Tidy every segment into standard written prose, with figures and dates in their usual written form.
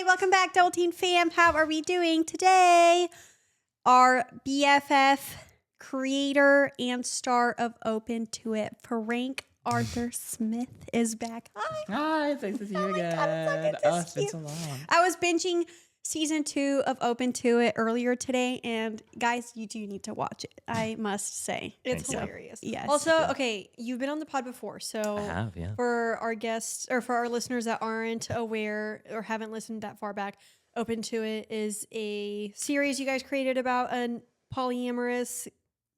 welcome back, Double Teen Fam. How are we doing today? Our BFF creator and star of Open to It, Frank Arthur Smith, is back. Hi, it's nice to see you again. It's been so long. I was binging season 2 of Open to It earlier today, and guys, you do need to watch it. I must say, it's hilarious. Yes. Also, okay, you've been on the pod before, so I have, yeah. for our guests or for our listeners that aren't aware or haven't listened that far back, Open to It is a series you guys created about a polyamorous,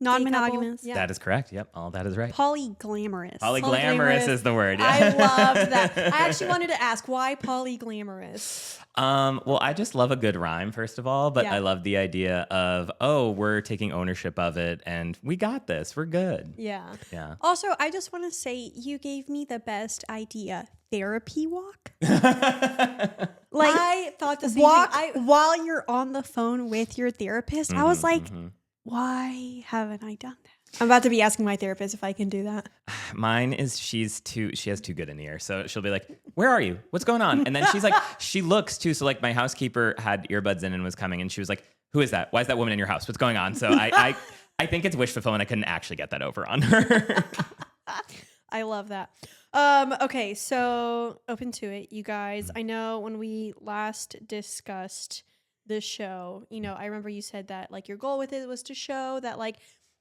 non-monogamous. Yeah. That is correct. Yep, all that is right. PolyGLAMorous. PolyGLAMorous is the word. Yeah. I loved that. I actually wanted to ask, why PolyGLAMorous? Well, I just love a good rhyme, first of all, but Yeah. I love the idea of, we're taking ownership of it and we got this. We're good. Yeah. Yeah. Also, I just want to say you gave me the best idea. Therapy walk. Like, I thought the same walk thing. while you're on the phone with your therapist. I was like, why haven't I done that? I'm about to be asking my therapist if I can do that. Mine is she has too good an ear. So she'll be like, where are you? What's going on? And then she's like, she looks too. So like my housekeeper had earbuds in and was coming and she was like, who is that? Why is that woman in your house? What's going on? So I think it's wish fulfillment. I couldn't actually get that over on her. I love that. Okay, so Open to It, you guys. I know when we last discussed the show, I remember you said that like your goal with it was to show that like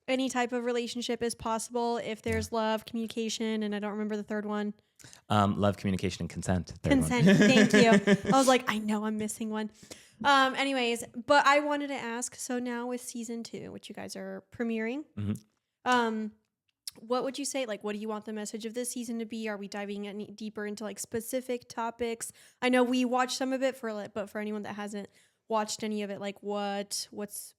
any type of relationship is possible if there's love, communication, and I don't remember the third one. Love, communication, and consent. Consent. Thank you. I was like, I know I'm missing one. Anyways, but I wanted to ask, so now with season 2, which you guys are premiering, what would you say? Like, what do you want the message of this season to be? Are we diving any deeper into like specific topics? I know we watched some of it but for anyone that hasn't watched any of it, like what's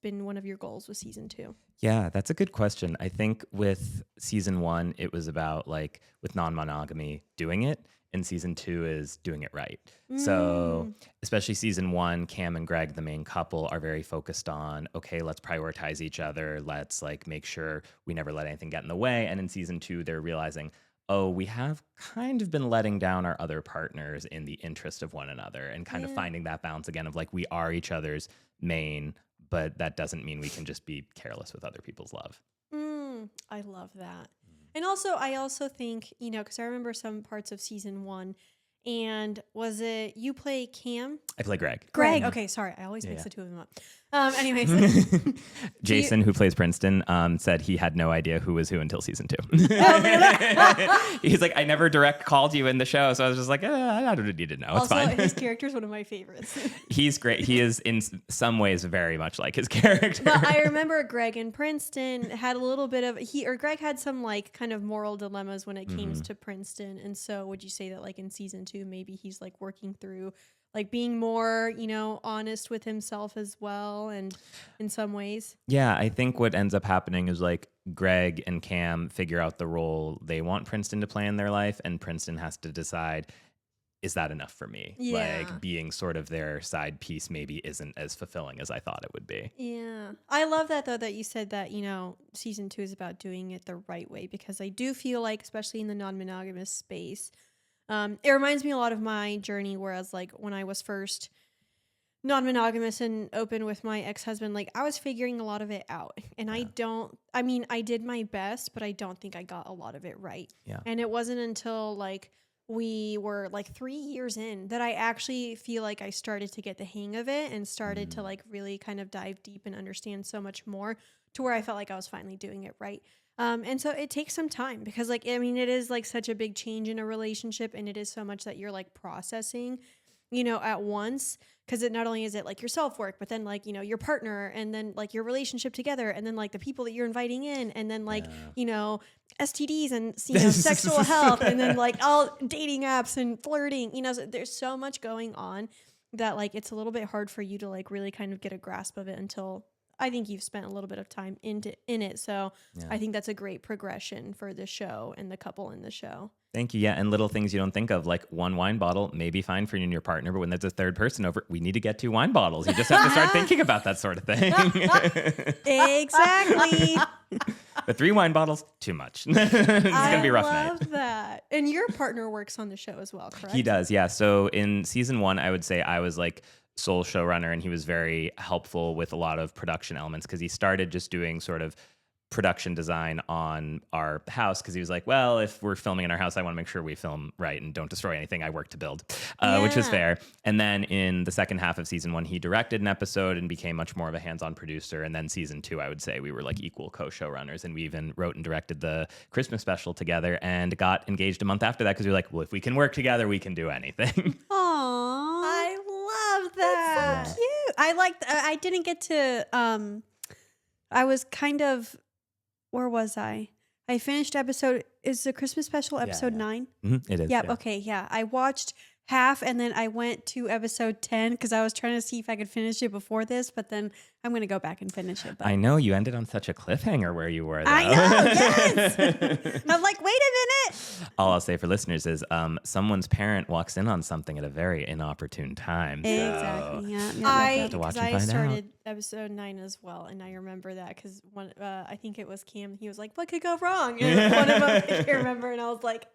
been one of your goals with season 2? Yeah, that's a good question. I think with season 1, it was about like with non-monogamy doing it, and season 2 is doing it right. So especially season 1, Cam and Greg, the main couple, are very focused on, okay, let's prioritize each other. Let's like make sure we never let anything get in the way. And in season 2, they're realizing, oh, we have kind of been letting down our other partners in the interest of one another, and kind of finding that balance again of like, we are each other's main, but that doesn't mean we can just be careless with other people's love. I love that. And also, I also think, because I remember some parts of season 1, and was it you play Cam? I play Greg. Greg. Okay, sorry. I always mix the two of them up. Anyways. Jason, who plays Princeton, said he had no idea who was who until season 2. He's like, I never direct called you in the show. So I was just like, I don't need to know. It's also, fine. his character's one of my favorites. He's great. He is in some ways very much like his character. But I remember Greg in Princeton had a little bit of, Greg had some like kind of moral dilemmas when it came to Princeton. And so would you say that like in season 2, maybe he's like working through like being more, honest with himself as well, and in some ways? Yeah, I think what ends up happening is like Greg and Cam figure out the role they want Princeton to play in their life, and Princeton has to decide, is that enough for me? Yeah. Like being sort of their side piece maybe isn't as fulfilling as I thought it would be. Yeah. I love that though, that you said that, season 2 is about doing it the right way, because I do feel like, especially in the non-monogamous space, it reminds me a lot of my journey, whereas like when I was first non-monogamous and open with my ex-husband, like I was figuring a lot of it out, and I did my best, but I don't think I got a lot of it right. Yeah. And it wasn't until like we were like 3 years in that I actually feel like I started to get the hang of it and started to like really kind of dive deep and understand so much more, to where I felt like I was finally doing it right. And so it takes some time, because like, it is like such a big change in a relationship, and it is so much that you're like processing, at once, because it not only is it like your self-work, but then like, your partner, and then like your relationship together, and then like the people that you're inviting in, and then like, STDs and, sexual health, and then like all dating apps and flirting, so there's so much going on that like, it's a little bit hard for you to like really kind of get a grasp of it until I think you've spent a little bit of time in it. So I think that's a great progression for the show and the couple in the show. Thank you. Yeah. And little things you don't think of, like one wine bottle may be fine for you and your partner, but when there's a third person over, we need to get 2 wine bottles. You just have to start thinking about that sort of thing. Exactly. The 3 wine bottles, too much. It's gonna be a rough I night. love that. And your partner works on the show as well, correct? He does, yeah. So in season 1, I would say I was like sole showrunner, and he was very helpful with a lot of production elements because he started just doing sort of production design on our house because he was like, well, if we're filming in our house, I want to make sure we film right and don't destroy anything I work to build, which was fair. And then in the second half of season 1, he directed an episode and became much more of a hands-on producer. And then season 2, I would say we were like equal co-showrunners, and we even wrote and directed the Christmas special together and got engaged a month after that because we were like, well, if we can work together, we can do anything. Aww. I love that. That's so cute. I liked, I didn't get to, I was kind of, where was I? I finished is the Christmas special episode 9? Mm-hmm, it is. Yep. Yeah. Okay. Yeah. I watched half and then I went to episode 10 because I was trying to see if I could finish it before this, but then I'm going to go back and finish it. But I know you ended on such a cliffhanger where you were, though. I know. Yes. I'm like, wait a minute. All I'll say for listeners is someone's parent walks in on something at a very inopportune time. So Exactly. Yeah. have to watch and I find out. started episode 9 as well, and I remember that because one, I think it was Cam. He was like, "What could go wrong?" And one of them, I can't remember, and I was like,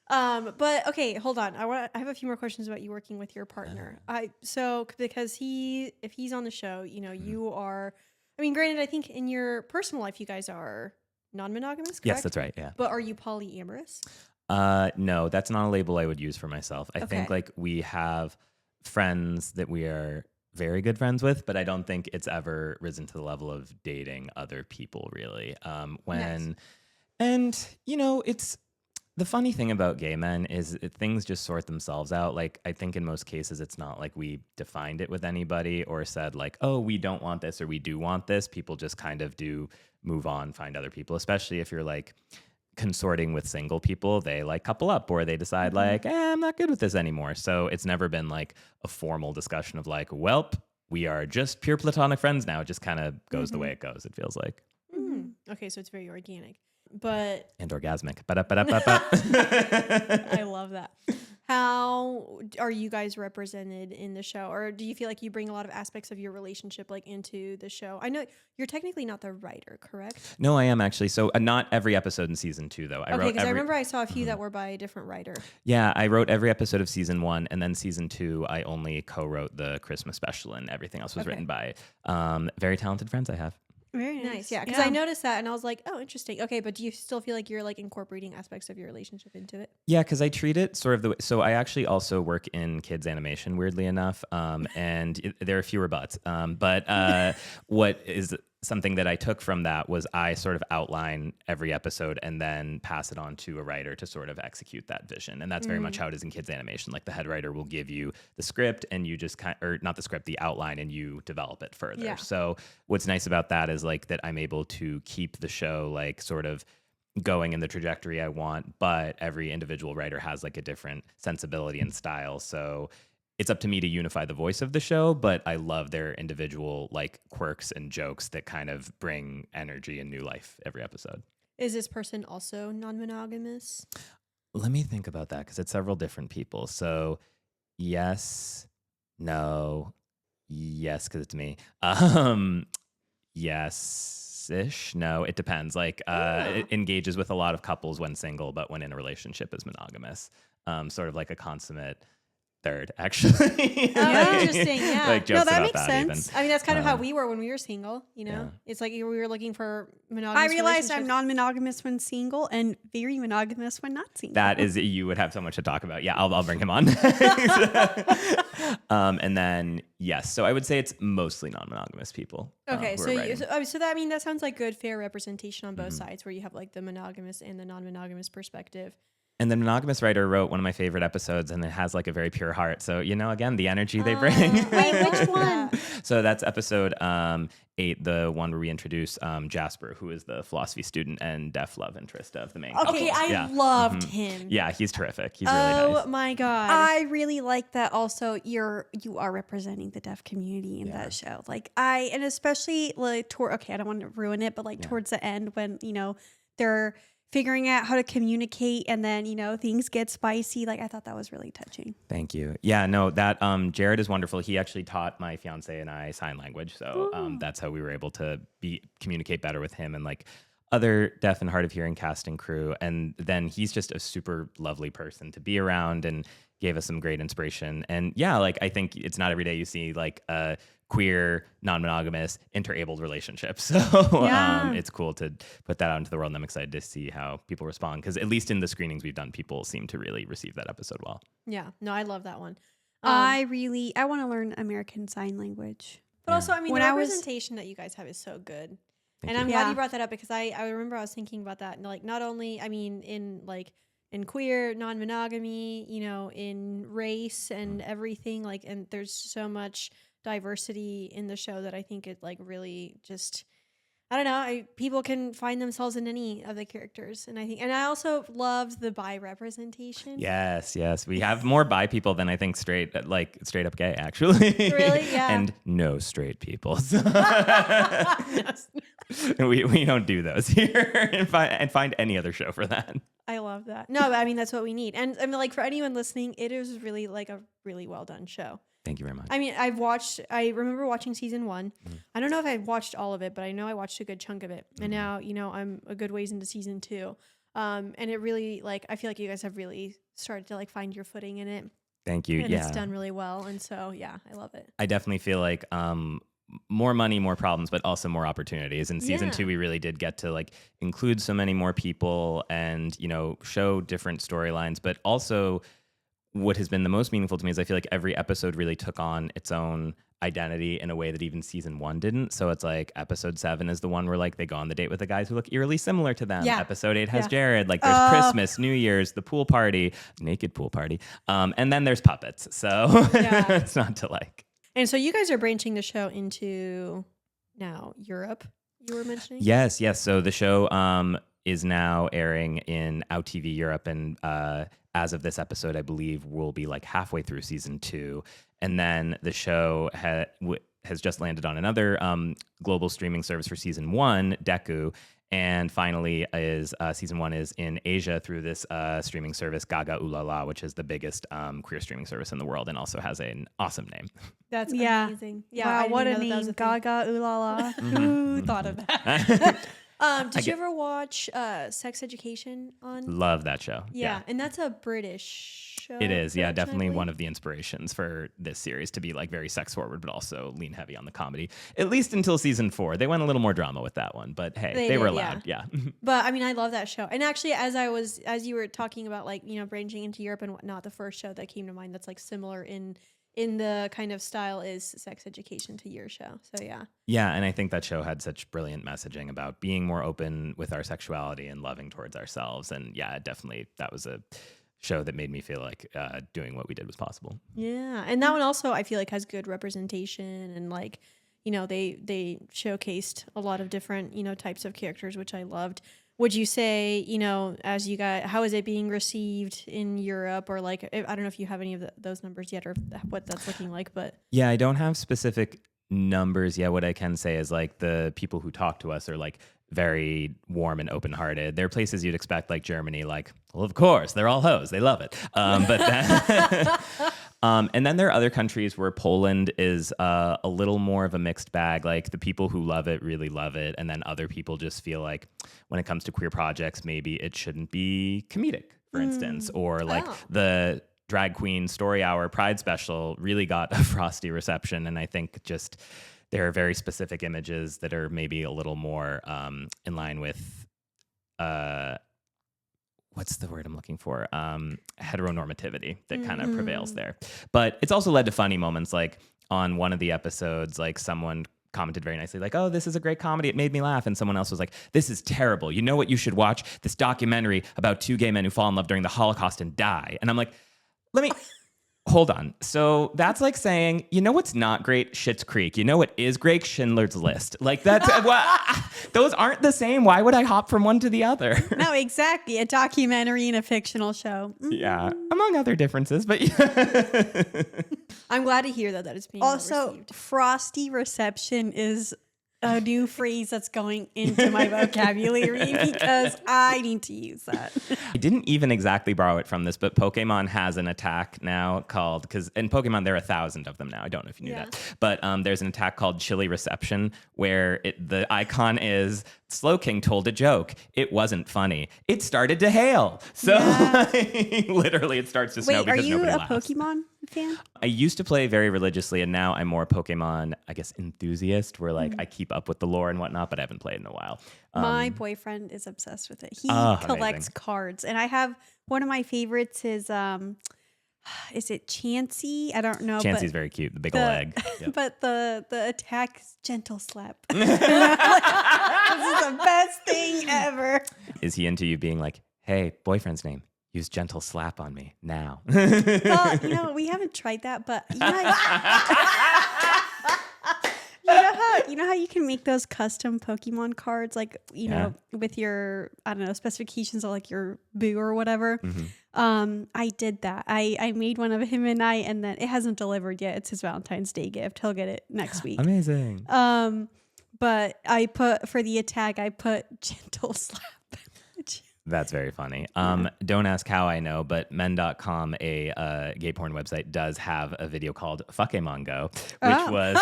But okay, hold on. I have a few more questions about you working with your partner. Because if he's on the show, you are. I mean, granted, I think in your personal life, you guys are non-monogamous. Correct? Yes, that's right. Yeah. But are you polyamorous? No, that's not a label I would use for myself. I think Okay. like we have friends that we are very good friends with, but I don't think it's ever risen to the level of dating other people really. Nice. And it's the funny thing about gay men is things just sort themselves out. Like I think in most cases, it's not like we defined it with anybody or said like, oh, we don't want this or we do want this. People just kind of do move on, find other people, especially if you're like consorting with single people, they like couple up or they decide like, I'm not good with this anymore. So it's never been like a formal discussion of like, welp, we are just pure platonic friends now. It just kind of goes the way it goes, it feels like. Okay, so it's very organic. But And orgasmic. Ba-da-ba-da-ba-ba. I love that. How are you guys represented in the show? Or do you feel like you bring a lot of aspects of your relationship like into the show? I know you're technically not the writer, correct? No, I am actually. So not every episode in season 2, though. Okay, because I remember I saw a few that were by a different writer. Yeah, I wrote every episode of season 1, and then season 2, I only co-wrote the Christmas special, and everything else was written by very talented friends I have. Very nice. Yeah, because I noticed that and I was like, oh, interesting. Okay, but do you still feel like you're like incorporating aspects of your relationship into it? Yeah, because I treat it sort of the way. So I actually also work in kids animation, weirdly enough, and there are fewer buts. But what is something that I took from that was I sort of outline every episode and then pass it on to a writer to sort of execute that vision. And that's very much how it is in kids animation. Like the head writer will give you the script and you just or not the script, the outline, and you develop it further. Yeah. So what's nice about that is like that I'm able to keep the show like sort of going in the trajectory I want, but every individual writer has like a different sensibility and style. So it's up to me to unify the voice of the show, but I love their individual like quirks and jokes that kind of bring energy and new life every episode. Is this person also non-monogamous? Let me think about that because it's several different people. So yes, no, yes, because it's me. Yes-ish. No, it depends. Like it engages with a lot of couples when single, but when in a relationship is monogamous. Sort of like a consummate third, actually. Oh, interesting. Yeah. Like No, jokes that about makes that sense. even. I mean, that's kind of how we were when we were single, Yeah. It's like we were looking for monogamous I realized I'm relationships. non-monogamous when single and very monogamous when not single. That is, you would have so much to talk about. Yeah, I'll bring him on. And then, yes. So I would say it's mostly non-monogamous people. Okay, who are so writing. so that, I mean, that sounds like good, fair representation on both sides where you have like the monogamous and the non-monogamous perspective. And the monogamous writer wrote one of my favorite episodes, and it has like a very pure heart. So, again, the energy they bring. Wait, which one? So that's episode 8, the one where we introduce Jasper, who is the philosophy student and deaf love interest of the main couple. Okay, I Yeah. loved him. Yeah, he's terrific. He's really Oh nice. my god. I really like that also you are representing the deaf community in that show. Like and especially like I don't want to ruin it, but like towards the end when, they're figuring out how to communicate, and then, you know, things get spicy. Like, I thought that was really touching. Thank you. Yeah, no, that Jared is wonderful. He actually taught my fiance and I sign language. So that's how we were able to communicate better with him and like other deaf and hard of hearing cast and crew. And then he's just a super lovely person to be around and gave us some great inspiration. And yeah, like I think it's not every day you see like a queer, non-monogamous, interabled relationship. So it's cool to put that out into the world. And I'm excited to see how people respond. Because at least in the screenings we've done, people seem to really receive that episode well. Yeah, no, I love that one. I want to learn American Sign Language. But also, I mean, When the I was- representation that you guys have is so good. Thank And you. I'm glad Yeah. you brought that up because I remember I was thinking about that. And like, not only, I mean, in queer, non-monogamy, you know, in race and everything, like, and there's so much diversity in the show that I think it like really just, I don't know, people can find themselves in any of the characters. And I also loved the bi representation. Yes. We have more bi people than I think straight up gay, actually. Really? Yeah. And no straight people. We don't do those here and find any other show for that. I love that. No, but I mean, that's what we need. And I mean, like for anyone listening, it is really like a really well done show. Thank you very much. I mean, I remember watching season 1. I don't know if I watched all of it, but I know I watched a good chunk of it. And now, you know, I'm a good ways into season 2. And it really, like, I feel like you guys have really started to like find your footing in it. Thank you. And yeah. it's done really well. And so, yeah, I love it. I definitely feel like more money, more problems, but also more opportunities. In season 2, we really did get to like include so many more people and, you know, show different storylines, but also what has been the most meaningful to me is I feel like every episode really took on its own identity in a way that even season 1 didn't. So it's like episode 7 is the one where like they go on the date with the guys who look eerily similar to them. Yeah. Episode 8 has Jared. Like there's Christmas, New Year's, the pool party, naked pool party. And then there's puppets. So it's not to like. And so you guys are branching the show into now Europe, you were mentioning? Yes. So the show is now airing in Out TV Europe, and as of this episode, I believe we'll be like halfway through season 2, and then the show has just landed on another global streaming service for season 1, Deku. And finally, season 1 is in Asia through this streaming service, Gaga Ooh La La, which is the biggest queer streaming service in the world and also has an awesome name. That's Yeah. amazing. Yeah, Wow, I didn't what know a that that was name. thing. Gaga, ooh la la. Who thought of that? Did you ever watch Sex Education on? Love that show. Yeah, and that's a British show. It is. Yeah, correct, definitely Emily? one of the inspirations for this series to be like very sex forward, but also lean heavy on the comedy, at least until season 4. They went a little more drama with that one, but hey, they were did, allowed. Yeah. But I mean, I love that show. And actually, as you were talking about, like, you know, branching into Europe and whatnot, the first show that came to mind that's like similar in the kind of style is Sex Education to your show. So yeah. Yeah, and I think that show had such brilliant messaging about being more open with our sexuality and loving towards ourselves. And yeah, definitely that was a show that made me feel like doing what we did was possible. Yeah, and that one also I feel like has good representation and like, you know, they showcased a lot of different, you know, types of characters, which I loved. Would you say, you know, as you got, how is it being received in Europe, or like, I don't know if you have any of those numbers yet or what that's looking like, but Yeah, I don't have specific numbers yet. What I can say is like the people who talk to us are like very warm and open-hearted. There are places you'd expect, like Germany, like, well, of course, they're all hoes. They love it. But then, and then there are other countries where Poland is a little more of a mixed bag. Like the people who love it really love it. And then other people just feel like when it comes to queer projects, maybe it shouldn't be comedic, for instance, or like the drag queen story hour Pride special really got a frosty reception. And I think just there are very specific images that are maybe a little more in line with what's the word I'm looking for? Heteronormativity that kind of prevails there. But it's also led to funny moments. Like on one of the episodes, like someone commented very nicely, like, oh, this is a great comedy. It made me laugh. And someone else was like, this is terrible. You know what you should watch? This documentary about 2 gay men who fall in love during the Holocaust and die. And I'm like, let me... Hold on. So that's like saying, you know what's not great? Schitt's Creek. You know what is great? Schindler's List. Like that's those aren't the same. Why would I hop from one to the other? No, exactly. A documentary and a fictional show. Yeah, among other differences, but yeah. I'm glad to hear that is being well Also, received. frosty reception is a new phrase that's going into my vocabulary because I need to use that. I didn't even exactly borrow it from this, but Pokemon has an attack now called, because in Pokemon there are 1,000 of them now. I don't know if you knew that, but there's an attack called Chilly Reception where the icon is Slowking told a joke. It wasn't funny. It started to hail. So literally it starts to snow because nobody laughs. Are you a Pokemon fan? I used to play very religiously, and now I'm more Pokemon, I guess, enthusiast, where like I keep up with the lore and whatnot, but I haven't played in a while. My boyfriend is obsessed with it. He collects amazing. cards, and I have one of my favorites is it Chansey? I don't know. Chansey's very cute, the big ol' leg. Yep. But the attack is gentle slap. This is the best thing ever. Is he into you being like, hey, boyfriend's name? Use gentle slap on me now. Well, we haven't tried that, but you know how you can make those custom Pokemon cards, like, with your, I don't know, specifications of like your boo or whatever. Mm-hmm. I did that. I made one of him and then it hasn't delivered yet. It's his Valentine's Day gift. He'll get it next week. Amazing. But I put, for the attack, I put gentle slap. That's very funny. Don't ask how I know, but men.com, a gay porn website, does have a video called Fuckemon Go, which was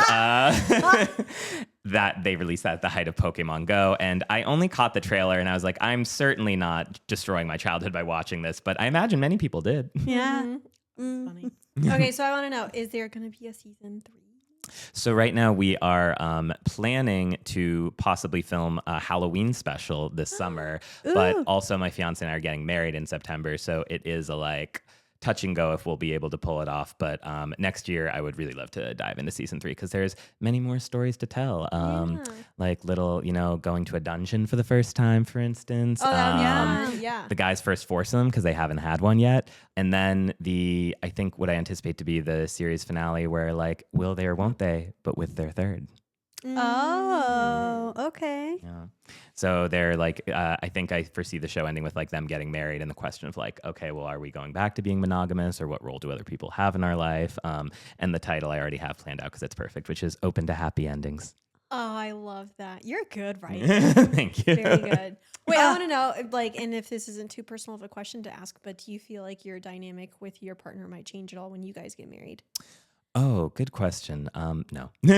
that they released that at the height of Pokemon Go. And I only caught the trailer and I was like, I'm certainly not destroying my childhood by watching this, but I imagine many people did. Yeah. Mm-hmm. Funny. Okay, so I want to know, is there going to be a season 3? So right now we are planning to possibly film a Halloween special this summer, but also my fiance and I are getting married in September. So it is a touch and go if we'll be able to pull it off. But next year I would really love to dive into season 3 because there's many more stories to tell. Like little, going to a dungeon for the first time, for instance. The guy's first foursome because they haven't had one yet. And then I think what I anticipate to be the series finale where will they or won't they, but with their third. Oh, okay. Yeah. So they're I think I foresee the show ending with them getting married and the question of okay, well, are we going back to being monogamous or what role do other people have in our life? And the title I already have planned out because it's perfect, which is Open to Happy Endings. Oh, I love that. You're good, right? Thank you. Very good. Wait, I want to know, and if this isn't too personal of a question to ask, but do you feel like your dynamic with your partner might change at all when you guys get married? Oh, good question. No. Well,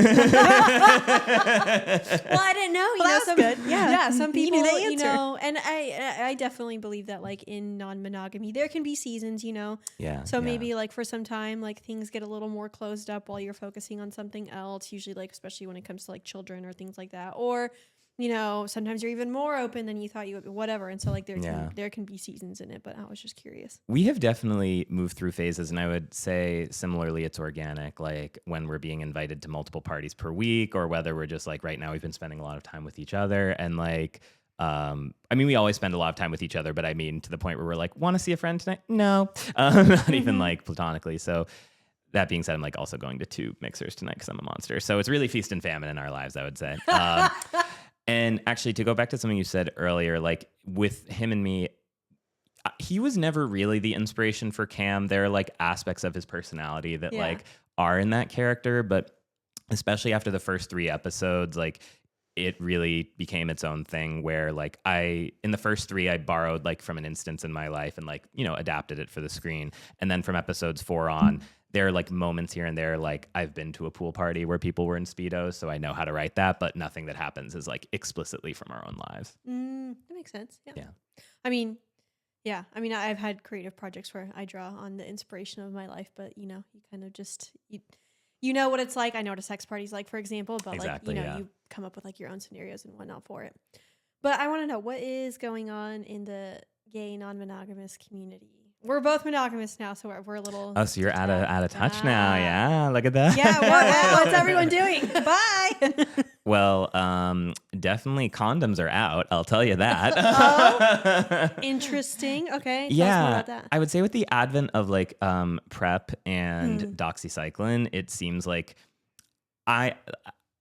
I didn't know. That's good. Yeah. Some people, and I definitely believe that in non-monogamy, there can be seasons, Yeah. So maybe for some time, things get a little more closed up while you're focusing on something else, usually especially when it comes to children or things like that. Or, sometimes you're even more open than you thought you would be, whatever. And so there can be seasons in it, but I was just curious. We have definitely moved through phases, and I would say similarly it's organic, when we're being invited to multiple parties per week or whether we're just right now we've been spending a lot of time with each other and we always spend a lot of time with each other, but I mean to the point where we're want to see a friend tonight? No, not even platonically. So that being said, I'm also going to 2 mixers tonight because I'm a monster. So it's really feast and famine in our lives, I would say. And actually, to go back to something you said earlier, with him and me, he was never really the inspiration for Cam. There are aspects of his personality that are in that character, but especially after the first 3 episodes, it really became its own thing where in the first 3, I borrowed from an instance in my life and adapted it for the screen. And then from episodes 4 on, there are moments here and there, I've been to a pool party where people were in Speedos, so I know how to write that, but nothing that happens is explicitly from our own lives. That makes sense. Yeah. I've had creative projects where I draw on the inspiration of my life, but you kind of just, you know what it's like. I know what a sex party's like, for example, but exactly, you come up with your own scenarios and whatnot for it. But I want to know what is going on in the gay non-monogamous community. We're both monogamous now, so we're a little. Oh, so you're out of touch now? Yeah, look at that. Yeah, what's everyone doing? Bye. Well, definitely condoms are out. I'll tell you that. Interesting. Okay. Yeah, tell us more about that. I would say with the advent of PrEP and doxycycline, it seems I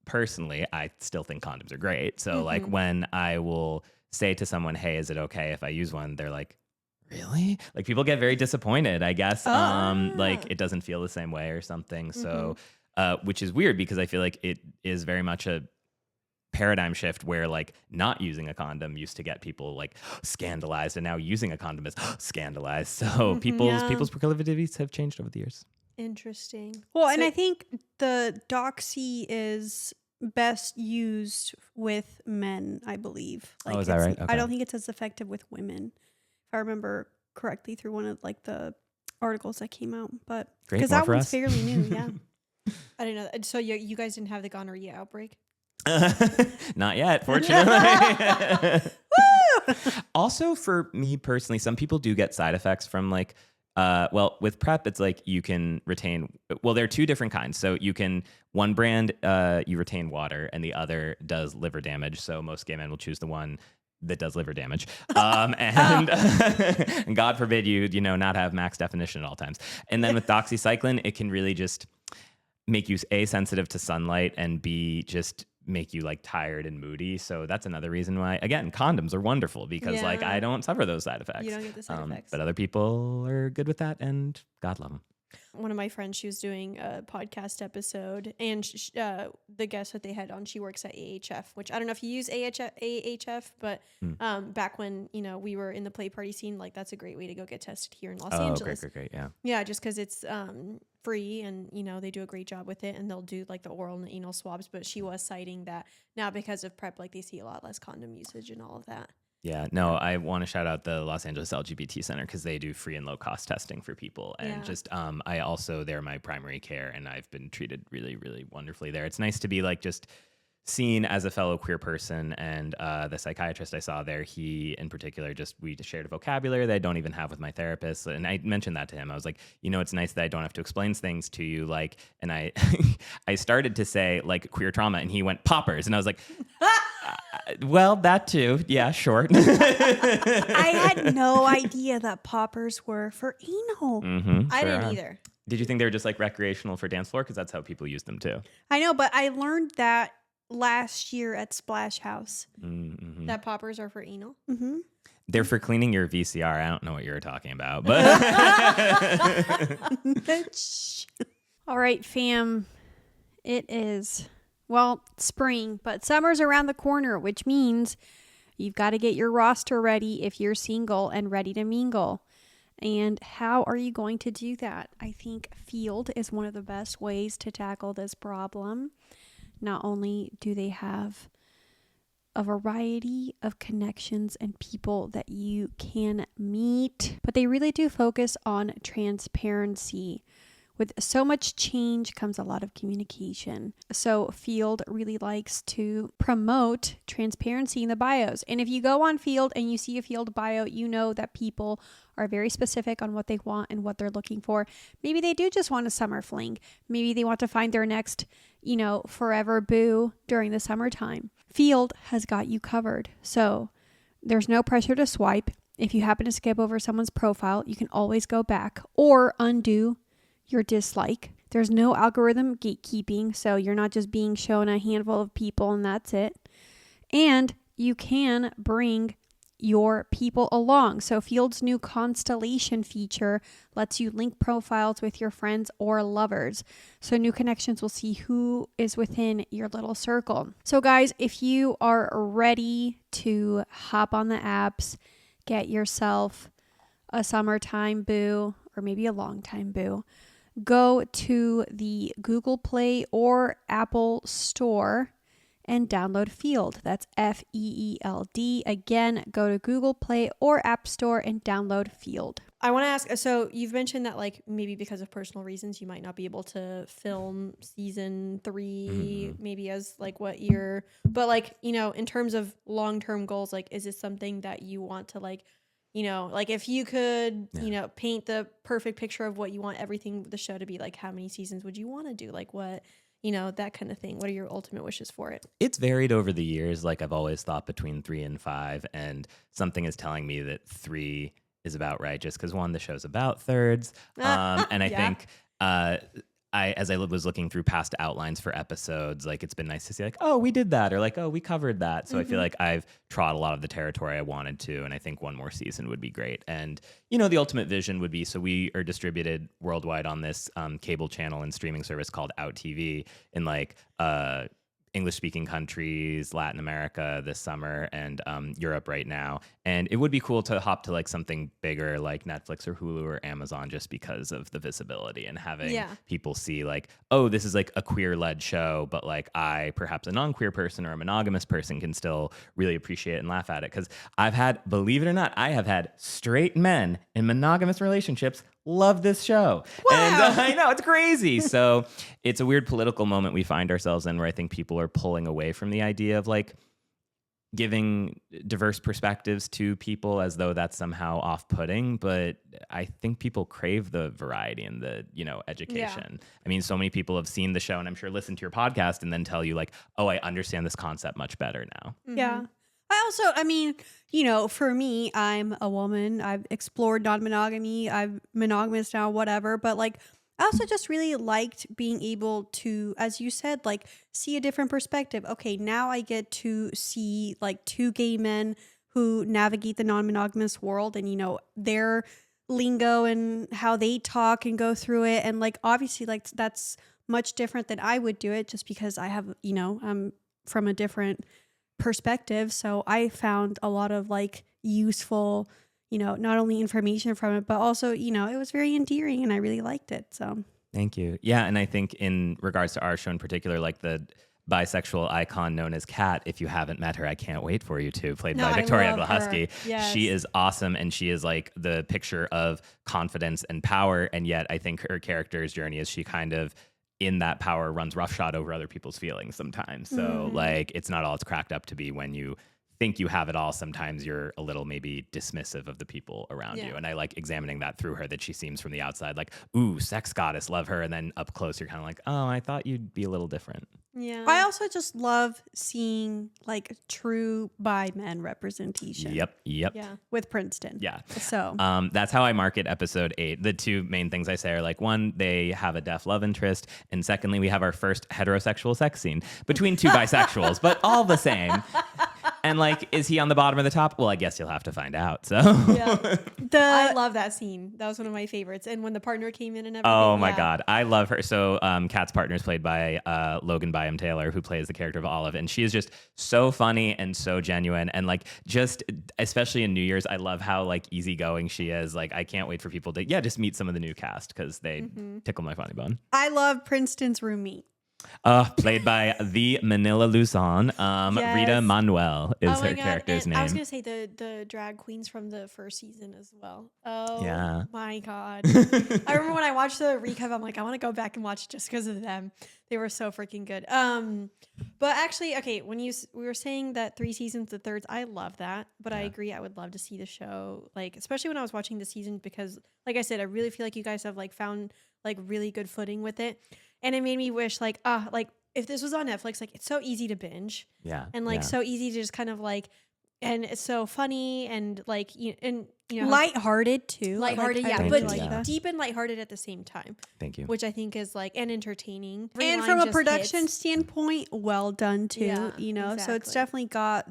personally still think condoms are great. So when I will say to someone, "Hey, is it okay if I use one?" They're like, really? People get very disappointed, I guess. It doesn't feel the same way or something. So, which is weird because I feel it is very much a paradigm shift where like not using a condom used to get people like scandalized, and now using a condom is scandalized. So people's proclivities have changed over the years. Interesting. Well, and I think the doxy is best used with men, I believe. Like, is that right? Okay. I don't think it's as effective with women, if I remember correctly through one of like the articles that came out. But because that one's fairly new, yeah. I didn't know. So you guys didn't have the gonorrhea outbreak? Not yet, fortunately. Also, for me personally, some people do get side effects from like, with PrEP, it's like you can retain, well, there are two different kinds. So one brand, you retain water, and the other does liver damage. So most gay men will choose the one that does liver damage. And God forbid you not have max definition at all times. And then with doxycycline, it can really just make you A, sensitive to sunlight, and B, just make you like tired and moody. So that's another reason why, again, condoms are wonderful, because like I don't suffer those side effects. You don't get the side effects. But other people are good with that, and God love them. One of my friends, she was doing a podcast episode, and the guest that they had on, she works at AHF, which I don't know if you use AHF, but back when we were in the play party scene, like that's a great way to go get tested here in Los Angeles. Great, yeah. Yeah, just because it's free, and they do a great job with it, and they'll do like the oral and anal swabs. But she was citing that now because of PrEP, like they see a lot less condom usage and all of that. Yeah, no, I want to shout out the Los Angeles LGBT Center, because they do free and low cost testing for people. And just, I also, they're my primary care, and I've been treated really, really wonderfully there. It's nice to be like just seen as a fellow queer person. And the psychiatrist I saw there, he in particular, we shared a vocabulary that I don't even have with my therapist. And I mentioned that to him. I was like, it's nice that I don't have to explain things to you. Like, and I, I started to say like queer trauma, and he went poppers. And I was like, well, that too. Yeah, sure. I had no idea that poppers were for anal. I didn't either. Did you think they were just like recreational for dance floor? Because that's how people use them too. I know, but I learned that last year at Splash House. That poppers are for anal? They're for cleaning your VCR. I don't know what you were talking about, but all right, fam. It is, well, spring, but summer's around the corner, which means you've got to get your roster ready if you're single and ready to mingle. And how are you going to do that? I think Field is one of the best ways to tackle this problem. Not only do they have a variety of connections and people that you can meet, but they really do focus on transparency. With so much change comes a lot of communication. So Field really likes to promote transparency in the bios. And if you go on Field and you see a Field bio, you know that people are very specific on what they want and what they're looking for. Maybe they do just want a summer fling. Maybe they want to find their next, forever boo during the summertime. Field has got you covered. So there's no pressure to swipe. If you happen to skip over someone's profile, you can always go back or undo your dislike. There's no algorithm gatekeeping, so you're not just being shown a handful of people and that's it. And you can bring your people along. So Field's new constellation feature lets you link profiles with your friends or lovers. So new connections will see who is within your little circle. So guys, if you are ready to hop on the apps, get yourself a summertime boo or maybe a long time boo, go to the Google Play or Apple Store and download Field. That's F-E-E-L-D. Again, go to Google Play or App Store and download Field. I want to ask, so you've mentioned that like maybe because of personal reasons, you might not be able to film season 3, maybe as like what year, but like, in terms of long-term goals, like, is this something that you want to like, like if you could, paint the perfect picture of what you want the show to be, like how many seasons would you want to do? Like what, that kind of thing. What are your ultimate wishes for it? It's varied over the years. Like I've always thought between 3 and 5, and something is telling me that 3 is about right, just because the show's about thirds. And I think as I was looking through past outlines for episodes, like it's been nice to see like, oh, we did that, or like, oh, we covered that. So I feel like I've trod a lot of the territory I wanted to, and I think one more season would be great. And the ultimate vision would be, so we are distributed worldwide on this cable channel and streaming service called Out TV in like English speaking countries, Latin America this summer, and Europe right now. And it would be cool to hop to like something bigger like Netflix or Hulu or Amazon, just because of the visibility and having people see like, oh, this is like a queer led show, but like I, perhaps a non-queer person or a monogamous person, can still really appreciate it and laugh at it. Because I've had, believe it or not, I have had straight men in monogamous relationships love this show. Wow. And I know, it's crazy. So it's a weird political moment we find ourselves in, where I think people are pulling away from the idea of like giving diverse perspectives to people as though that's somehow off-putting. But I think people crave the variety and the, you know, education. I mean, so many people have seen the show and I'm sure listen to your podcast and then tell you like, oh, I understand this concept much better now. Yeah. I mean, you know, for me, I'm a woman. I've explored non-monogamy. I'm monogamous now, whatever. But like, I also just really liked being able to, as you said, like see a different perspective. Okay, now I get to see like two gay men who navigate the non-monogamous world, and, you know, their lingo and how they talk and go through it. And like, obviously, like that's much different than I would do it, just because I have, you know, I'm from a different perspective. So I found a lot of like useful, you know, not only information from it, but also, you know, it was very endearing and I really liked it. So thank you. Yeah. And I think in regards to our show in particular, like the bisexual icon known as Kat, if you haven't met her, I can't wait for you to, played by Victoria Gluhusky. Yes. She is awesome, and she is like the picture of confidence and power. And yet I think her character's journey is she kind of, in that power, runs roughshod over other people's feelings sometimes. So like, it's not all it's cracked up to be. When you think you have it all, sometimes you're a little maybe dismissive of the people around you. And I like examining that through her, that she seems from the outside like, ooh, sex goddess, love her. And then up close, you're kind of like, oh, I thought you'd be a little different. Yeah. I also just love seeing like true bi men representation. Yep. Yeah. With Princeton. Yeah. So that's how I market episode 8. The two main things I say are like, one, they have a deaf love interest, and secondly, we have our first heterosexual sex scene between two bisexuals, but all the same. And like, is he on the bottom or the top? Well, I guess you'll have to find out. So I love that scene. That was one of my favorites. And when the partner came in and everything. Oh my God. I love her. So Kat's partner is played by Logan Byam Taylor, who plays the character of Olive. And she is just so funny and so genuine. And like, just especially in New Year's, I love how like easygoing she is. Like, I can't wait for people to, just meet some of the new cast, because they tickle my funny bone. I love Princeton's roommate. Played by the Manila Luzon. Rita Manuel is her character's name. I was going to say the drag queens from the first season as well. Oh my God. I remember when I watched the recap, I'm like, I want to go back and watch just because of them. They were so freaking good. But actually, okay, when we were saying that 3 seasons, the thirds, I love that. But I agree, I would love to see the show, like, especially when I was watching the season, because like I said, I really feel like you guys have like found like really good footing with it. And it made me wish like if this was on Netflix, like it's so easy to binge. Yeah. And like so easy to just kind of like, and it's so funny and like, you know, lighthearted too. Lighthearted, but deep and lighthearted at the same time. Thank you. Which I think is like, and entertaining. And from a production standpoint, well done too, you know? Exactly. So it's definitely got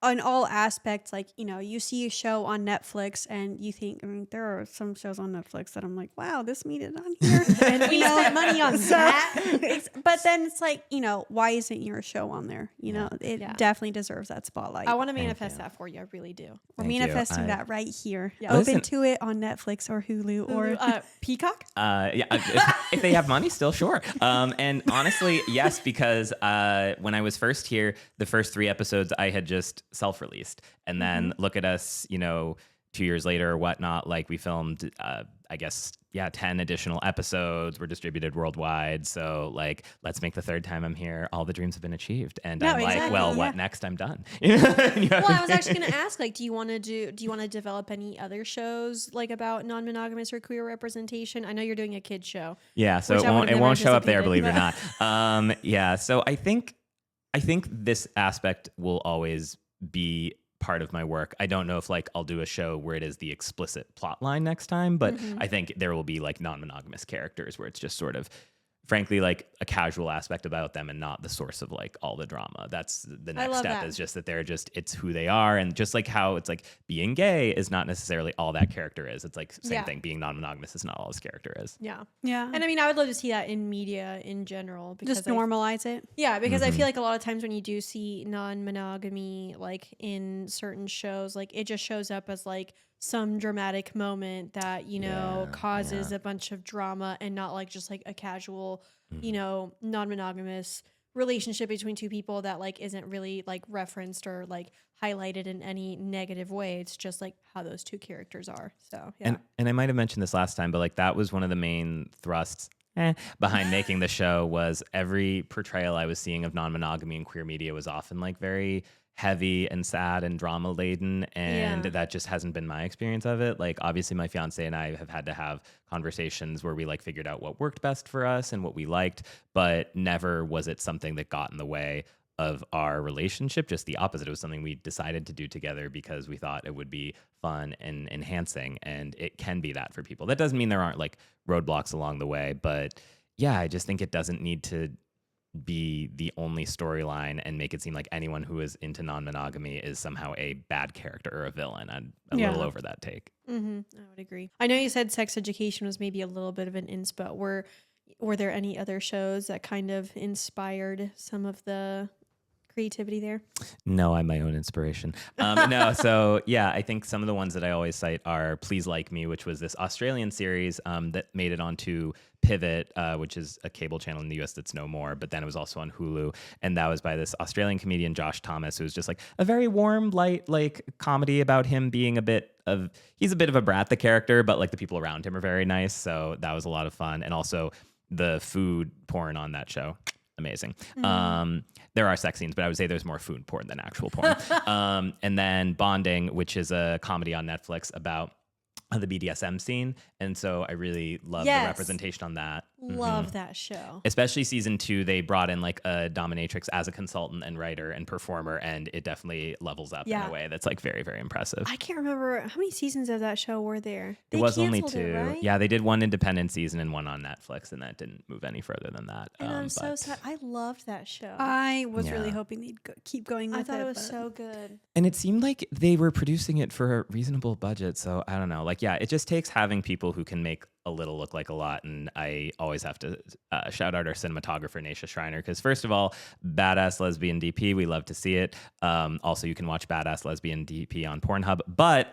on all aspects, like, you know, you see a show on Netflix and you think, I mean, there are some shows on Netflix that I'm like, wow, this made it on here. And we spent money on that. But then it's like, you know, why isn't your show on there? You know, it definitely deserves that spotlight. I want to manifest that for you. I really do. We're manifesting that right here. Yeah. Open to it on Netflix or Hulu or Peacock. If they have money, still sure. And honestly, yes, because when I was first here, the first 3 episodes I had just self-released, and then look at us, you know, 2 years later or whatnot, like we filmed, I guess, 10 additional episodes were distributed worldwide. So like, let's make the 3rd time I'm here, all the dreams have been achieved. And I'm like, well, what next? I'm done. Well, I was actually going to ask, like, do you want to develop any other shows like about non-monogamous or queer representation? I know you're doing a kid's show. Yeah. So it won't show up there, believe it or not. So I think this aspect will always be part of my work. I don't know if like I'll do a show where it is the explicit plot line next time, but I think there will be like non-monogamous characters where it's just sort of frankly like a casual aspect about them and not the source of like all the drama. That's the next step, is just that they're just, it's who they are. And just like how it's like being gay is not necessarily all that character is. It's like same thing. Being non-monogamous is not all his character is. Yeah. Yeah. And I mean, I would love to see that in media in general. Because Just normalize it. Yeah, because I feel like a lot of times when you do see non-monogamy, like in certain shows, like it just shows up as like some dramatic moment that, you know, causes a bunch of drama, and not like just like a casual, you know, non-monogamous relationship between two people that like isn't really like referenced or like highlighted in any negative way. It's just like how those two characters are. So yeah. And I might have mentioned this last time, but like that was one of the main thrusts behind making the show, was every portrayal I was seeing of non-monogamy in queer media was often like very heavy and sad and drama laden, and that just hasn't been my experience of it. Like obviously my fiance and I have had to have conversations where we like figured out what worked best for us and what we liked, but never was it something that got in the way of our relationship. Just the opposite. It was something we decided to do together because we thought it would be fun and enhancing, and it can be that for people. That doesn't mean there aren't like roadblocks along the way, but yeah, I just think it doesn't need to be the only storyline and make it seem like anyone who is into non-monogamy is somehow a bad character or a villain. I'm a little over that take. I would agree. I know you said Sex Education was maybe a little bit of an inspo. Were there any other shows that kind of inspired some of the creativity there? No, I'm my own inspiration. No, so yeah, I think some of the ones that I always cite are Please Like Me, which was this Australian series that made it onto Pivot, which is a cable channel in the US that's no more, but then it was also on Hulu. And that was by this Australian comedian, Josh Thomas, who's just like a very warm, light, like comedy about him being he's a bit of a brat, the character, but like the people around him are very nice. So that was a lot of fun. And also the food porn on that show, amazing. There are sex scenes, but I would say there's more food porn than actual porn. And then Bonding, which is a comedy on Netflix about the BDSM scene. And so I really love the representation on that. Love that show. Especially season 2, they brought in like a dominatrix as a consultant and writer and performer, and it definitely levels up in a way that's like very, very impressive. I can't remember how many seasons of that show were there. It was only 2. It, right? Yeah, they did one independent season and one on Netflix, and that didn't move any further than that. And I'm so sad. I loved that show. I was really hoping they'd keep going with it. I thought it was so good. And it seemed like they were producing it for a reasonable budget. So I don't know. Like, yeah, it just takes having people who can make a little look like a lot. And I always have to shout out our cinematographer, Naisha Schreiner, because first of all, badass lesbian DP, we love to see it. Also, you can watch badass lesbian DP on Pornhub. But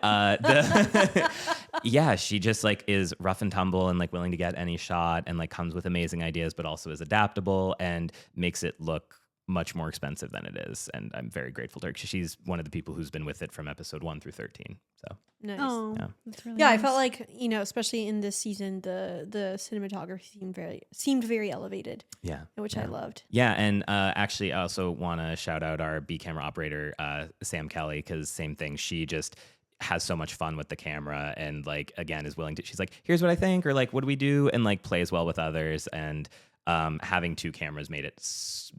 yeah, she just like is rough and tumble and like willing to get any shot, and like comes with amazing ideas, but also is adaptable and makes it look much more expensive than it is. And I'm very grateful to her. She's one of the people who's been with it from episode 1 through 13. So nice. Oh, that's really nice. I felt like, you know, especially in this season, the cinematography seemed very elevated. Yeah. Which I loved. Yeah. And actually I also want to shout out our B camera operator, Sam Kelly, because same thing. She just has so much fun with the camera, and like, again, is willing to, she's like, here's what I think, or like, what do we do? And like plays well with others. And having 2 cameras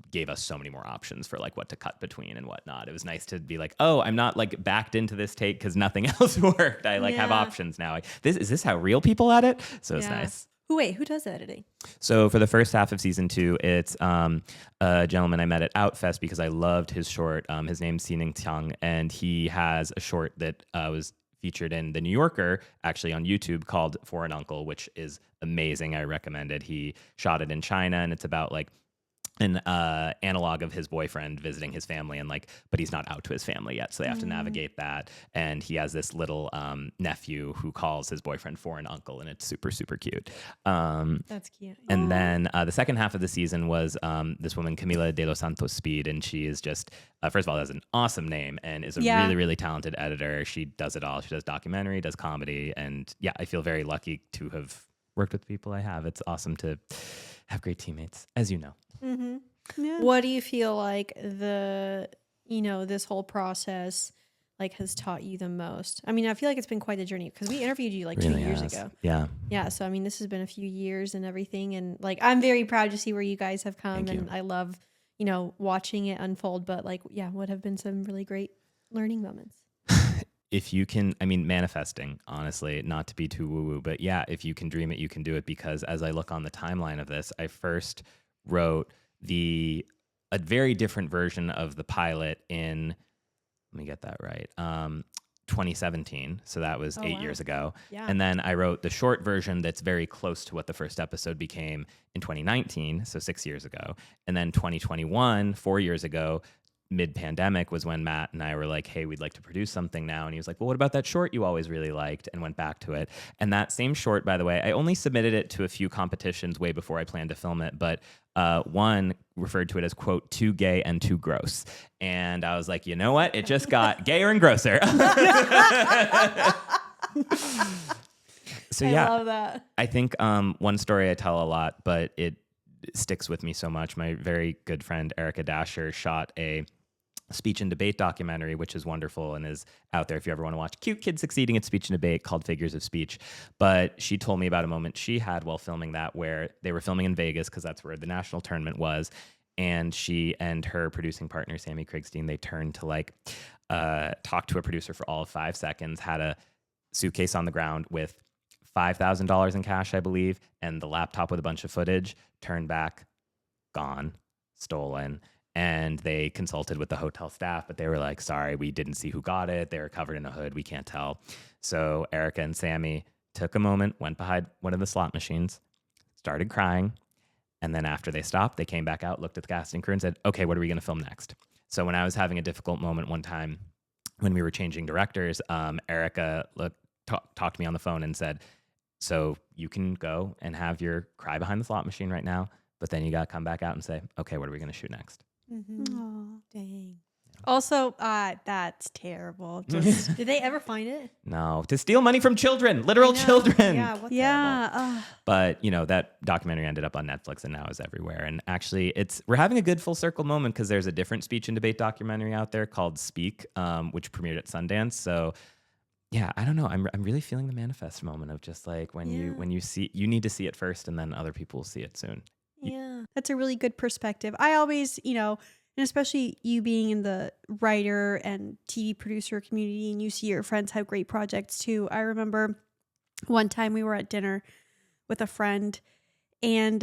gave us so many more options for like what to cut between and whatnot. It was nice to be like, oh, I'm not like backed into this take because nothing else worked. I like have options now. Like, is this how real people at it? So it's nice. Who does the editing? So for the first half of season 2, it's a gentleman I met at Outfest because I loved his short. His name's Sining Tiang, and he has a short that was featured in The New Yorker, actually on YouTube, called For an Uncle, which is amazing. I recommend it. He shot it in China, and it's about like an analog of his boyfriend visiting his family, and like, but he's not out to his family yet, so they have to navigate that. And he has this little nephew who calls his boyfriend for an uncle, and it's super, super cute. That's cute. And then the second half of the season was this woman, Camila de los Santos Speed, and she is just first of all, has an awesome name and is a really, really talented editor. She does it all. She does documentary, does comedy, and yeah, I feel very lucky to have worked with the people I have. It's awesome to have great teammates, as you know. Mm-hmm. Yeah. What do you feel like this whole process like has taught you the most? I mean, I feel like it's been quite a journey because we interviewed you like really 2 years ago. Yeah. So I mean, this has been a few years and everything, and like I'm very proud to see where you guys have come. Thank and you. I love watching it unfold. But like, yeah, what have been some really great learning moments? if you can, I mean, manifesting, honestly, not to be too woo-woo, but yeah, if you can dream it, you can do it. Because as I look on the timeline of this, I first wrote a very different version of the pilot in, let me get that right, 2017. So that was 8 years ago. Yeah. And then I wrote the short version that's very close to what the first episode became in 2019. So 6 years ago. And then 2021, 4 years ago, mid-pandemic was when Matt and I were like, hey, we'd like to produce something now. And he was like, well, what about that short you always really liked? And went back to it. And that same short, by the way, I only submitted it to a few competitions way before I planned to film it. But one referred to it as, quote, too gay and too gross. And I was like, you know what? It just got gayer and grosser. So yeah, I love that. I think one story I tell a lot, but it sticks with me so much. My very good friend Erica Dasher shot a speech and debate documentary, which is wonderful and is out there if you ever want to watch cute kids succeeding at speech and debate, called Figures of Speech. But she told me about a moment she had while filming that, where they were filming in Vegas because that's where the national tournament was. And she and her producing partner, Sammy Krigstein, they turned to like talk to a producer for all of 5 seconds, had a suitcase on the ground with $5,000 in cash, I believe, and the laptop with a bunch of footage, turned back, gone, stolen. And they consulted with the hotel staff, but they were like, sorry, we didn't see who got it. They were covered in a hood. We can't tell. So Erica and Sammy took a moment, went behind one of the slot machines, started crying. And then after they stopped, they came back out, looked at the casting crew and said, okay, what are we going to film next? So when I was having a difficult moment one time when we were changing directors, Erica talked to me on the phone and said, so you can go and have your cry behind the slot machine right now, but then you got to come back out and say, okay, what are we going to shoot next? Mm-hmm. Dang. Also, that's terrible. Just, did they ever find it? No, to steal money from children, literal children. Yeah. What Yeah. But you know, that documentary ended up on Netflix and now is everywhere. And actually, we're having a good full circle moment because there's a different speech and debate documentary out there called Speak, which premiered at Sundance. So yeah, I don't know. I'm really feeling the manifest moment of just like when you see, you need to see it first, and then other people will see it soon. Yeah. That's a really good perspective. I always, and especially you being in the writer and TV producer community, and you see your friends have great projects too. I remember one time we were at dinner with a friend, and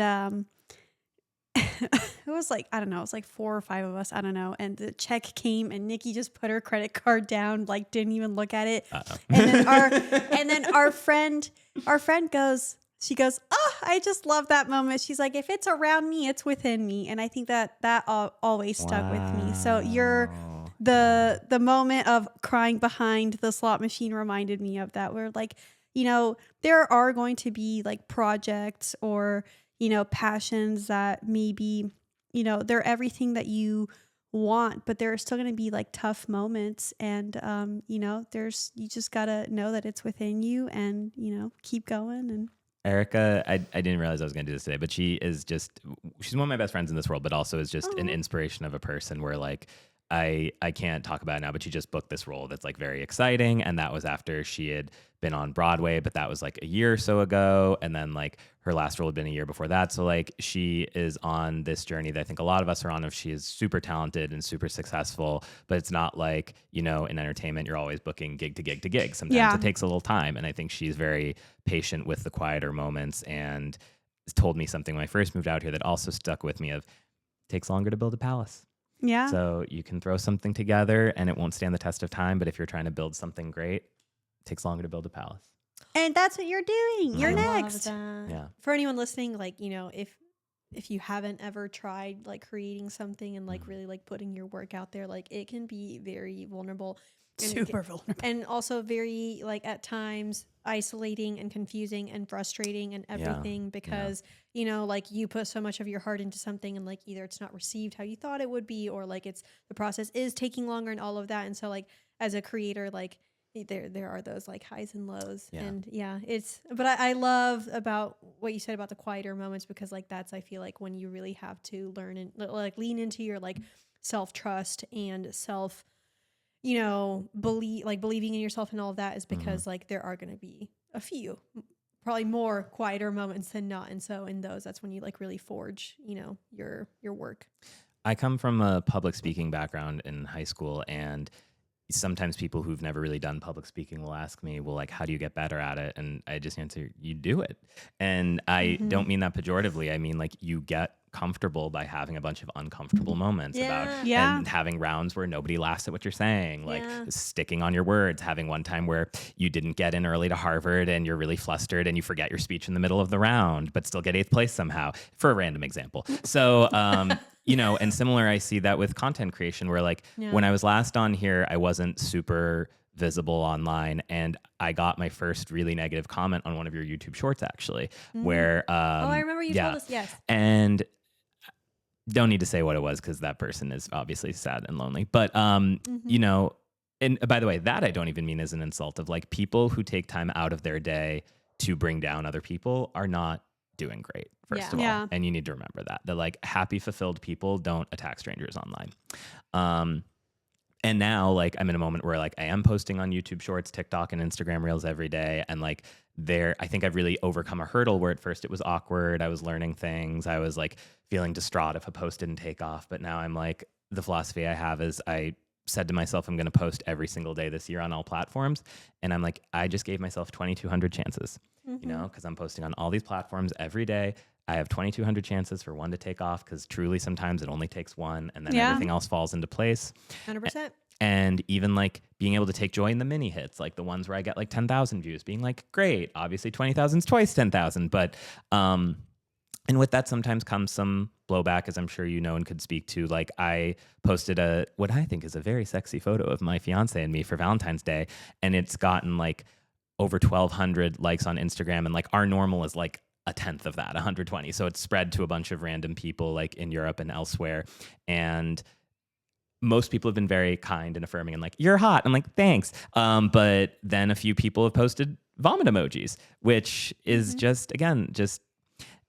it was like, I don't know, it was like 4 or 5 of us, I don't know. And the check came and Nikki just put her credit card down, like didn't even look at it. And then our friend goes, she goes, oh, I just love that moment. She's like, if it's around me, it's within me. And I think that always stuck with me. So the moment of crying behind the slot machine reminded me of that, where like, there are going to be like projects or, passions that maybe, they're everything that you want, but there are still going to be like tough moments. And, you just got to know that it's within you and, keep going. And Erica, I didn't realize I was going to do this today, but she's one of my best friends in this world, but also is just an inspiration of a person where like, I can't talk about it now, but she just booked this role that's like very exciting. And that was after she had been on Broadway, but that was like a year or so ago. And then like her last role had been a year before that. So like she is on this journey that I think a lot of us are on, if she is super talented and super successful, but it's not like, in entertainment, you're always booking gig to gig to gig. Sometimes it takes a little time. And I think she's very patient with the quieter moments, and told me something when I first moved out here that also stuck with me of, it takes longer to build a palace. yeah. So you can throw something together and it won't stand the test of time. But if you're trying to build something great, it takes longer to build a palace. And that's what you're doing. You're I love next. that. Yeah. For anyone listening, like, if you haven't ever tried like creating something and like really like putting your work out there, like it can be very vulnerable. Super vulnerable. And also very like at times isolating and confusing and frustrating and everything because, like you put so much of your heart into something and like either it's not received how you thought it would be, or like the process is taking longer and all of that. And so like as a creator, like there are those like highs and lows. Yeah. And but I love about what you said about the quieter moments, because like that's, I feel like when you really have to learn and like lean into your like self-trust and believing in yourself and all of that, is because like there are going to be a few, probably more quieter moments than not. And so in those, that's when you like really forge, your work. I come from a public speaking background in high school, and sometimes people who've never really done public speaking will ask me, well, like, how do you get better at it? And I just answer, you do it. And I don't mean that pejoratively. I mean, like, you get comfortable by having a bunch of uncomfortable moments and having rounds where nobody laughs at what you're saying, like sticking on your words, having one time where you didn't get in early to Harvard and you're really flustered and you forget your speech in the middle of the round, but still get 8th place somehow, for a random example. So, you know, and similar, I see that with content creation where like when I was last on here, I wasn't super visible online, and I got my first really negative comment on one of your YouTube shorts, actually, where I remember you told us, and don't need to say what it was because that person is obviously sad and lonely, but you know, and by the way, that I don't even mean as an insult of like people who take time out of their day to bring down other people are not doing great, first of all. And you need to remember that like happy, fulfilled people don't attack strangers online. And now like I'm in a moment where like I am posting on YouTube Shorts, TikTok, and Instagram Reels every day. And like I think I've really overcome a hurdle where at first it was awkward. I was learning things. I was like feeling distraught if a post didn't take off. But now I'm like, the philosophy I have is I said to myself, I'm going to post every single day this year on all platforms. And I'm like, I just gave myself 2,200 chances, you know, because I'm posting on all these platforms every day. I have 2,200 chances for one to take off because truly sometimes it only takes one and then everything else falls into place. 100%. And even like being able to take joy in the mini hits, like the ones where I get like 10,000 views, being like, great, obviously 20,000 is twice 10,000. But, and with that sometimes comes some blowback, as I'm sure you know and could speak to. Like I posted what I think is a very sexy photo of my fiance and me for Valentine's Day. And it's gotten like over 1,200 likes on Instagram. And like our normal is like a 10th of that, 120. So it's spread to a bunch of random people like in Europe and elsewhere. And most people have been very kind and affirming and like, you're hot. I'm like, thanks. But then a few people have posted vomit emojis, which is just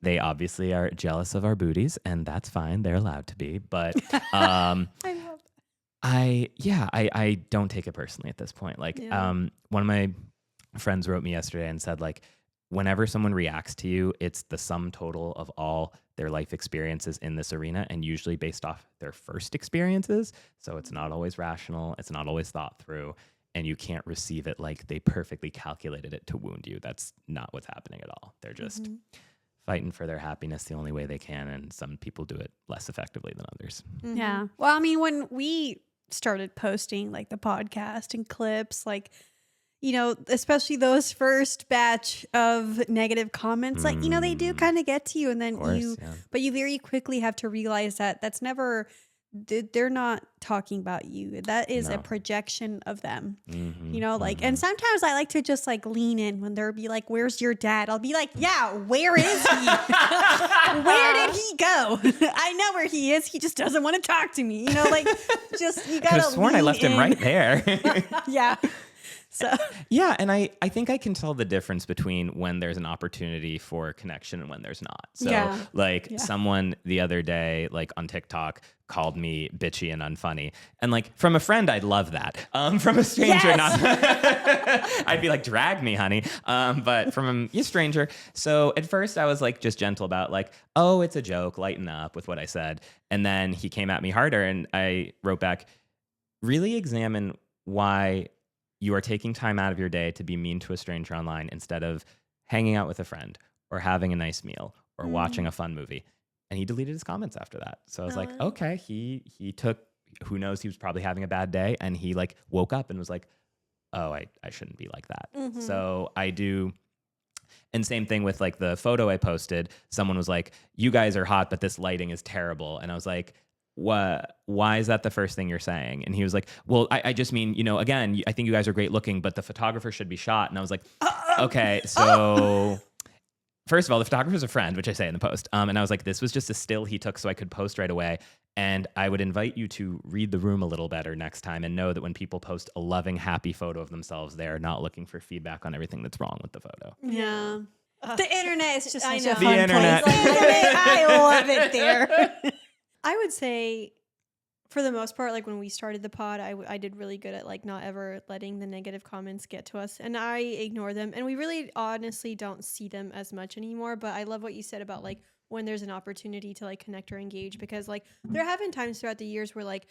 they obviously are jealous of our booties, and that's fine. They're allowed to be. But I love that. I don't take it personally at this point. Like one of my friends wrote me yesterday and said like, whenever someone reacts to you, it's the sum total of all their life experiences in this arena, and usually based off their first experiences. So it's not always rational. It's not always thought through, and you can't receive it like they perfectly calculated it to wound you. That's not what's happening at all. They're just fighting for their happiness the only way they can, and some people do it less effectively than others. Yeah. Well, I mean, when we started posting like the podcast and clips, like, you know, especially those first batch of negative comments, like, you know, they do kind of get to you. And then but you very quickly have to realize that that's never, they're not talking about you. That is a projection of them, you know, like, and sometimes I like to just like lean in when they'll be like, where's your dad? I'll be like, yeah, where is he? Where did he go? I know where he is. He just doesn't want to talk to me. You know, like just, you gotta I could have sworn I left him right there. Yeah. So yeah, and I think I can tell the difference between when there's an opportunity for connection and when there's not. So someone the other day, like on TikTok, called me bitchy and unfunny. And like from a friend, I'd love that. From a stranger, not I'd be like, drag me, honey. But from a stranger. So at first I was like just gentle about like, oh, it's a joke, lighten up with what I said. And then he came at me harder and I wrote back, really examine why you are taking time out of your day to be mean to a stranger online instead of hanging out with a friend or having a nice meal or watching a fun movie. And he deleted his comments after that. So I was like, okay, he took, who knows, he was probably having a bad day. And he like woke up and was like, oh, I shouldn't be like that. So I do. And same thing with like the photo I posted. Someone was like, you guys are hot, but this lighting is terrible. And I was like, why is that the first thing you're saying? And he was like, well, I just mean, you know, again, I think you guys are great looking, but the photographer should be shot. And I was like, okay, so first of all, the photographer's a friend, which I say in the post. And I was like, this was just a still he took so I could post right away. And I would invite you to read the room a little better next time and know that when people post a loving, happy photo of themselves, they're not looking for feedback on everything that's wrong with the photo. Yeah. The internet is just such a The fun internet. place. I love it there. I would say for the most part, like when we started the pod, I did really good at like not ever letting the negative comments get to us, and I ignore them, and we really honestly don't see them as much anymore. But I love what you said about like when there's an opportunity to like connect or engage, because like there have been times throughout the years where like,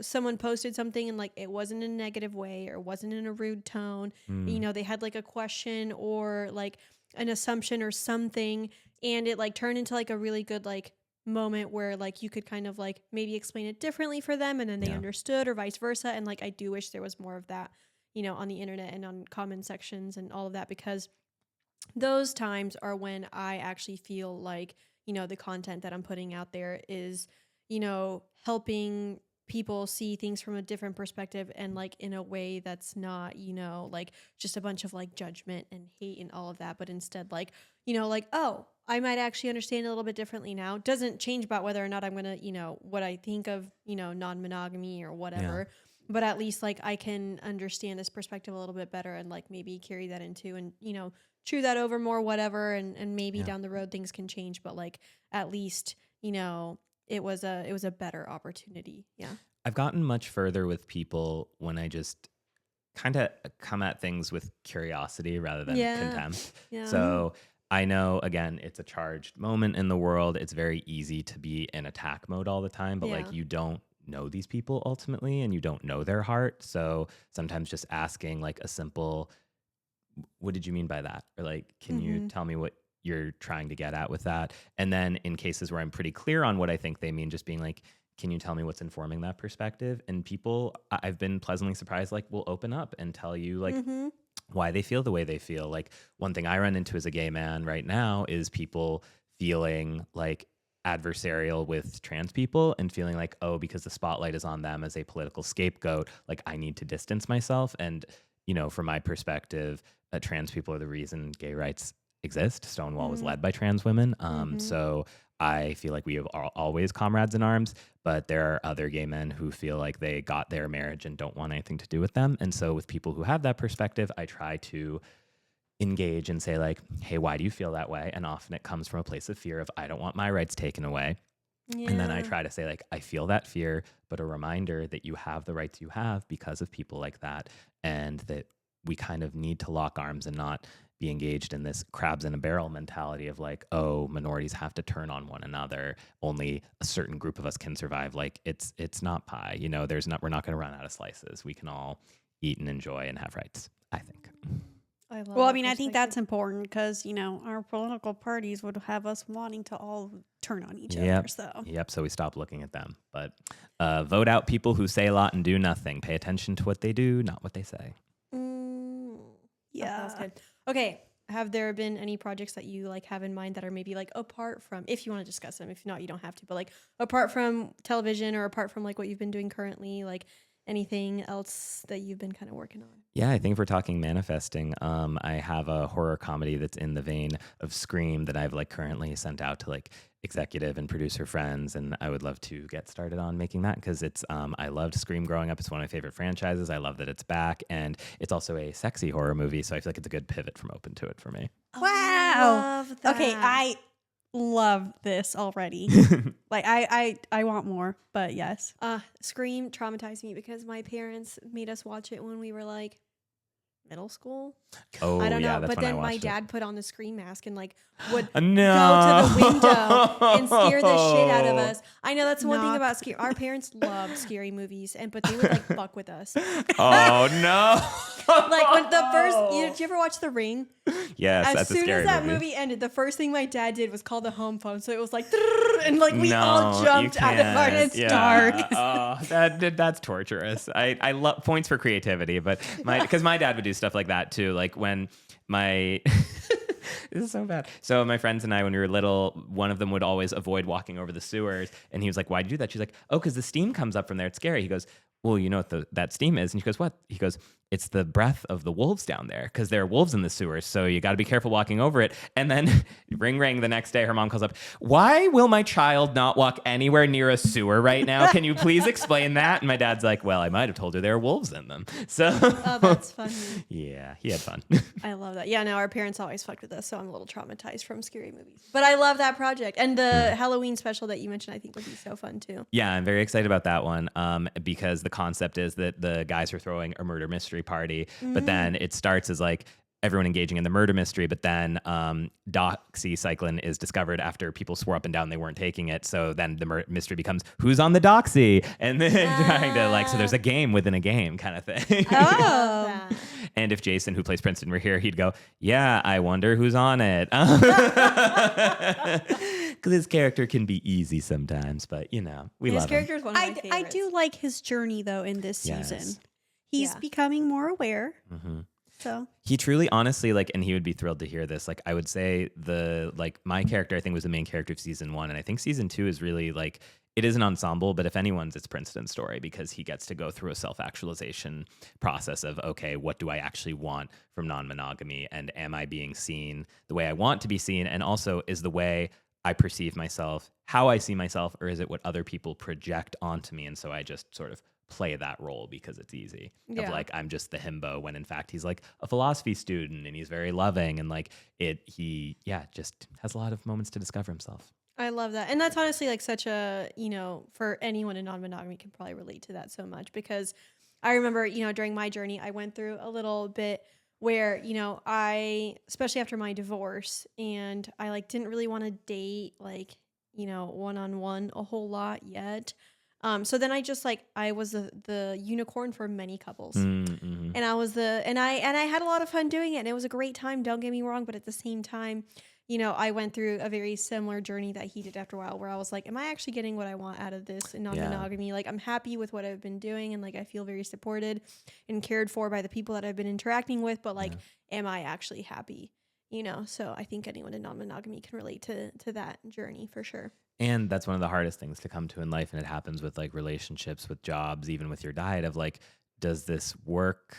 someone posted something and like it wasn't in a negative way or it wasn't in a rude tone. They had like a question or like an assumption or something, and it like turned into like a really good like moment where like you could kind of like maybe explain it differently for them and then they understood, or vice versa. And like I do wish there was more of that, on the internet and on comment sections and all of that, because those times are when I actually feel like, the content that I'm putting out there is, helping people see things from a different perspective and like in a way that's not, like just a bunch of like judgment and hate and all of that, but instead like, like, oh, I might actually understand it a little bit differently now. Doesn't change about whether or not I'm going to, what I think of, non-monogamy or whatever. Yeah. But at least like I can understand this perspective a little bit better and like maybe carry that into and, chew that over more, whatever. And maybe down the road things can change, but like at least, it was a better opportunity. Yeah. I've gotten much further with people when I just kind of come at things with curiosity rather than contempt. Yeah. So I know, again, it's a charged moment in the world. It's very easy to be in attack mode all the time, but like you don't know these people ultimately and you don't know their heart. So sometimes just asking like a simple, what did you mean by that? Or like, can you tell me what you're trying to get at with that? And then in cases where I'm pretty clear on what I think they mean, just being like, can you tell me what's informing that perspective? And people, I've been pleasantly surprised, like will open up and tell you like why they feel the way they feel. Like one thing I run into as a gay man right now is people feeling like adversarial with trans people and feeling like, oh, because the spotlight is on them as a political scapegoat, like I need to distance myself. And, from my perspective, trans people are the reason gay rights exist. Stonewall was led by trans women. So I feel like we have always comrades in arms, but there are other gay men who feel like they got their marriage and don't want anything to do with them. And so with people who have that perspective, I try to engage and say like, hey, why do you feel that way? And often it comes from a place of fear of, I don't want my rights taken away. Yeah. And then I try to say like, I feel that fear, but a reminder that you have the rights you have because of people like that. And that we kind of need to lock arms and not be engaged in this crabs in a barrel mentality of like, oh, minorities have to turn on one another. Only a certain group of us can survive. Like it's not pie, we're not going to run out of slices. We can all eat and enjoy and have rights, I think. I think that's important because, our political parties would have us wanting to all turn on each other. So we stop looking at them. But vote out people who say a lot and do nothing. Pay attention to what they do, not what they say. Yeah. That's good. Okay. Have there been any projects that you like have in mind that are maybe like apart from, if you want to discuss them, if not, you don't have to, but like apart from television or apart from like what you've been doing currently, like anything else that you've been kind of working on? Yeah, I think if we're talking manifesting, I have a horror comedy that's in the vein of Scream that I've like currently sent out to like executive and producer friends, and I would love to get started on making that because it's I loved Scream growing up. It's one of my favorite franchises. I love that it's back, and it's also a sexy horror movie, so I feel like it's a good pivot from open to it for me. Wow. Love that. Okay, I love this already. Like I want more, but yes. Scream traumatized me because my parents made us watch it when we were like middle school. Oh, I don't know. That's but when then my dad it. put on the Scream mask and like would No. go to the window and scare the shit out of us. I know that's one thing about scary. Our parents love scary movies, but they would like fuck with us. Oh no. Like when the first, did you ever watch The Ring? Yes, as soon as that movie ended, the first thing my dad did was call the home phone. So it was like, and like we all jumped out of our. It's dark. That's torturous. I love points for creativity, but because my dad would do stuff like that too. Like when my this is so bad. So my friends and I, when we were little, one of them would always avoid walking over the sewers, and he was like, "Why'd you do that?" She's like, "Oh, because the steam comes up from there. It's scary." He goes, "Well, you know what that steam is?" And she goes, "What?" He goes, "It's the breath of the wolves down there because there are wolves in the sewers. So you got to be careful walking over it." And then ring, ring the next day, her mom calls up, "Why will my child not walk anywhere near a sewer right now? Can you please explain that?" And my dad's like, "Well, I might have told her there are wolves in them." So oh, that's funny. Yeah, he had fun. I love that. Yeah, no, our parents always fucked with us, so I'm a little traumatized from scary movies. But I love that project. And the Halloween special that you mentioned, I think would be so fun too. Yeah, I'm very excited about that one because the concept is that the guys are throwing a murder mystery party, but then it starts as like everyone engaging in the murder mystery, but then doxycycline is discovered after people swore up and down they weren't taking it. So then the mystery becomes who's on the doxy, and then trying to like, so there's a game within a game kind of thing. Oh. And if Jason, who plays Princeton, were here, he'd go, yeah, I wonder who's on it. Because his character can be easy sometimes, but we love him. His character is one of my I favorites. do like his journey though in this Yes. season. He's Yeah. becoming more aware. Mm-hmm. So He truly, honestly, like, and he would be thrilled to hear this. Like, I would say my character, I think, was the main character of season 1. And I think season 2 is really like, it is an ensemble, but if anyone's, it's Princeton's story, because he gets to go through a self-actualization process of, okay, what do I actually want from non-monogamy? And am I being seen the way I want to be seen? And also, is the way I perceive myself how I see myself, or is it what other people project onto me? And so I just sort of play that role because it's easy. Yeah. Of like, I'm just the himbo, when in fact he's like a philosophy student and he's very loving, and like he just has a lot of moments to discover himself. I love that. And that's honestly like such a, for anyone in non-monogamy can probably relate to that so much, because I remember, during my journey, I went through a little bit where, I, especially after my divorce, and I like didn't really want to date like, one-on-one a whole lot yet. So then I just like, I was the unicorn for many couples. Mm-hmm. And I was and I had a lot of fun doing it, and it was a great time, don't get me wrong, but at the same time, I went through a very similar journey that he did after a while, where I was like, am I actually getting what I want out of this in non-monogamy? Like, I'm happy with what I've been doing, and like I feel very supported and cared for by the people that I've been interacting with, but like, am I actually happy? So I think anyone in non-monogamy can relate to that journey for sure. And that's one of the hardest things to come to in life. And it happens with like relationships, with jobs, even with your diet, of like, does this work,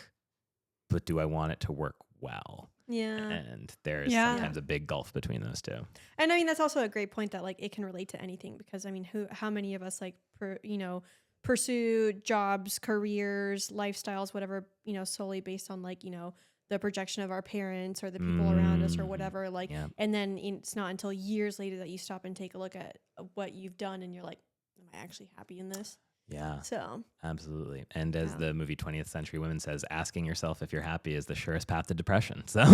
but do I want it to work well? Yeah. And there's Yeah. sometimes a big gulf between those two. And I mean, that's also a great point that like it can relate to anything, because I mean, how many of us like, pursue jobs, careers, lifestyles, whatever, solely based on like, the projection of our parents or the people around us or whatever, like, and then it's not until years later that you stop and take a look at what you've done and you're like, am I actually happy in this? Yeah, So absolutely. And as the movie 20th Century Women says, asking yourself if you're happy is the surest path to depression. So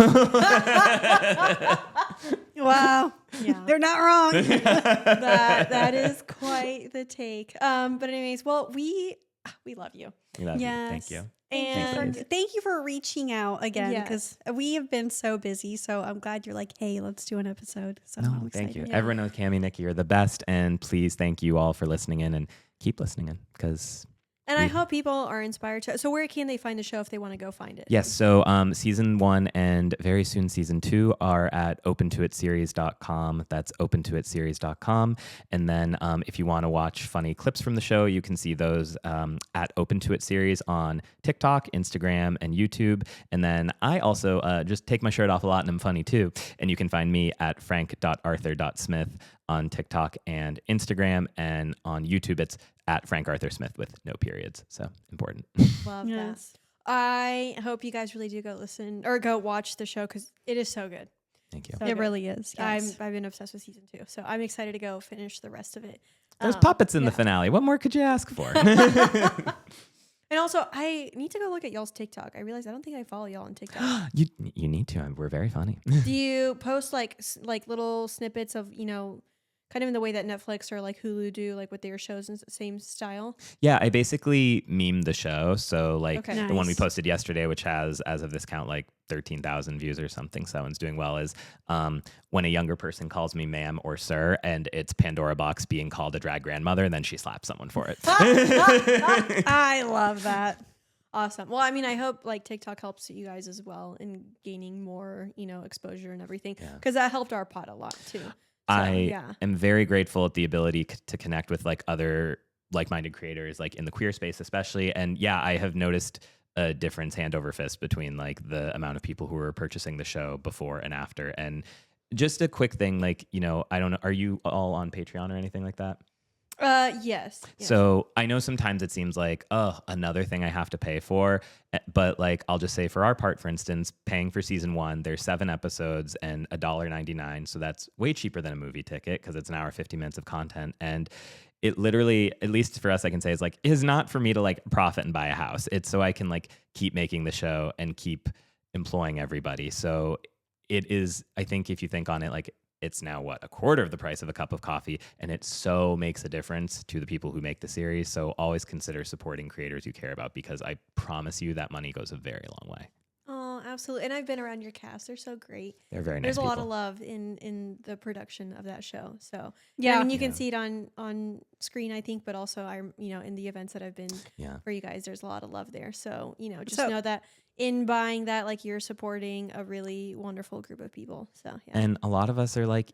wow. yeah, They're not wrong. that is quite the take. But anyways, well, we love you. we love you. Yes. Thank you. And Thank you for reaching out again, Yes. because we have been so busy. So I'm glad you're like, hey, let's do an episode. So I'm Thank excited. you. Yeah. Everyone knows Cami, Nikki are the best. And please, thank you all for listening in, and keep listening in, because I hope people are inspired to. So where can they find the show if they want to go find it? yes. So season 1 and very soon season 2 are at opentoitseries.com. That's opentoitseries.com. And then if you want to watch funny clips from the show, you can see those at Open to It Series on TikTok, Instagram, and YouTube. And then I also just take my shirt off a lot, and I'm funny too. And you can find me at frank.arthur.smith on TikTok and Instagram, and on YouTube it's at Frank Arthur Smith with no periods. So important. Love Yes. that. I hope you guys really do go listen or go watch the show, because it is so good. Thank you. So It good. really is. Yes. I've been obsessed with season 2, so I'm excited to go finish the rest of it. There's puppets in the yeah. finale. What more could you ask for? And also, I need to go look at y'all's TikTok. I realized I don't think I follow y'all on TikTok. you need to. We're very funny. Do you post like little snippets of, kind of in the way that Netflix or like Hulu do, like with their shows in the same style? Yeah, I basically meme the show. So like Okay. the one we Nice. posted yesterday, which has, as of this count, like 13,000 views or something. So it's doing well, is when a younger person calls me ma'am or sir, and it's Pandora Box being called a drag grandmother, and then she slaps someone for it. I love that. Awesome. Well, I mean, I hope like TikTok helps you guys as well in gaining more, exposure and everything, because that helped our pod a lot too. So, I am very grateful at the ability to connect with like other like-minded creators, like in the queer space especially. And yeah, I have noticed a difference hand over fist between like the amount of people who were purchasing the show before and after. And just a quick thing, like, I don't know, are you all on Patreon or anything like that? Yes. So I know sometimes it seems like, oh, another thing I have to pay for. But like, I'll just say for our part, for instance, paying for season 1, there's 7 episodes and $1.99. So that's way cheaper than a movie ticket, because it's an hour, 50 minutes of content. And it literally, at least for us, I can say, is like, is not for me to like profit and buy a house. It's so I can like keep making the show and keep employing everybody. So it is, I think if you think on it, like it's now what, a quarter of the price of a cup of coffee, and it so makes a difference to the people who make the series. So always consider supporting creators you care about, because I promise you that money goes a very long way. Oh, absolutely. And I've been around your cast. They're so great. They're very nice. There's a lot people. of love in the production of that show. So Yeah. I mean, you can see it on screen, I think, but also in the events that I've been for you guys, there's a lot of love there. So, just know that in buying that, like, you're supporting a really wonderful group of people. So, yeah. And a lot of us are like,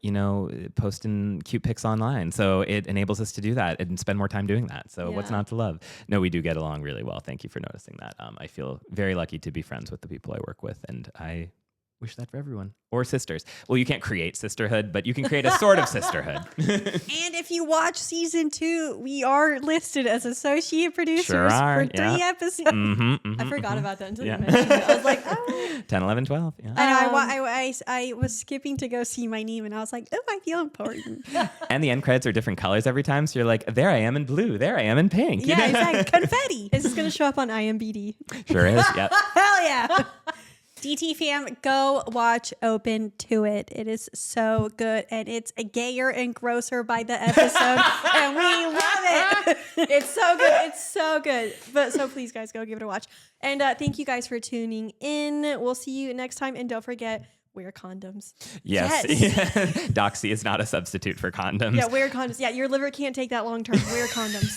posting cute pics online. So it enables us to do that and spend more time doing that. So what's not to love? No, we do get along really well. Thank you for noticing that. I feel very lucky to be friends with the people I work with, and I wish that for everyone. Or sisters. Well, you can't create sisterhood, but you can create a sort of sisterhood. And if you watch season 2, we are listed as associate producers Sure are, for 3 episodes. I forgot about that until you mentioned it. I was like, oh. 10, 11, 12. Yeah. I was skipping to go see my name, and I was like, oh, I feel important. And the end credits are different colors every time. So you're like, there I am in blue. There I am in pink. Yeah, exactly. Confetti. Is this going to show up on IMDb? Sure is. Yep. Hell yeah. DT fam, go watch Open to It. It is so good, and it's gayer and grosser by the episode, and we love it. It's so good. It's so good. But so please, guys, go give it a watch. And thank you guys for tuning in. We'll see you next time. And don't forget, wear condoms. Yes. Doxy is not a substitute for condoms. Yeah, wear condoms. Yeah, your liver can't take that long term. Wear condoms.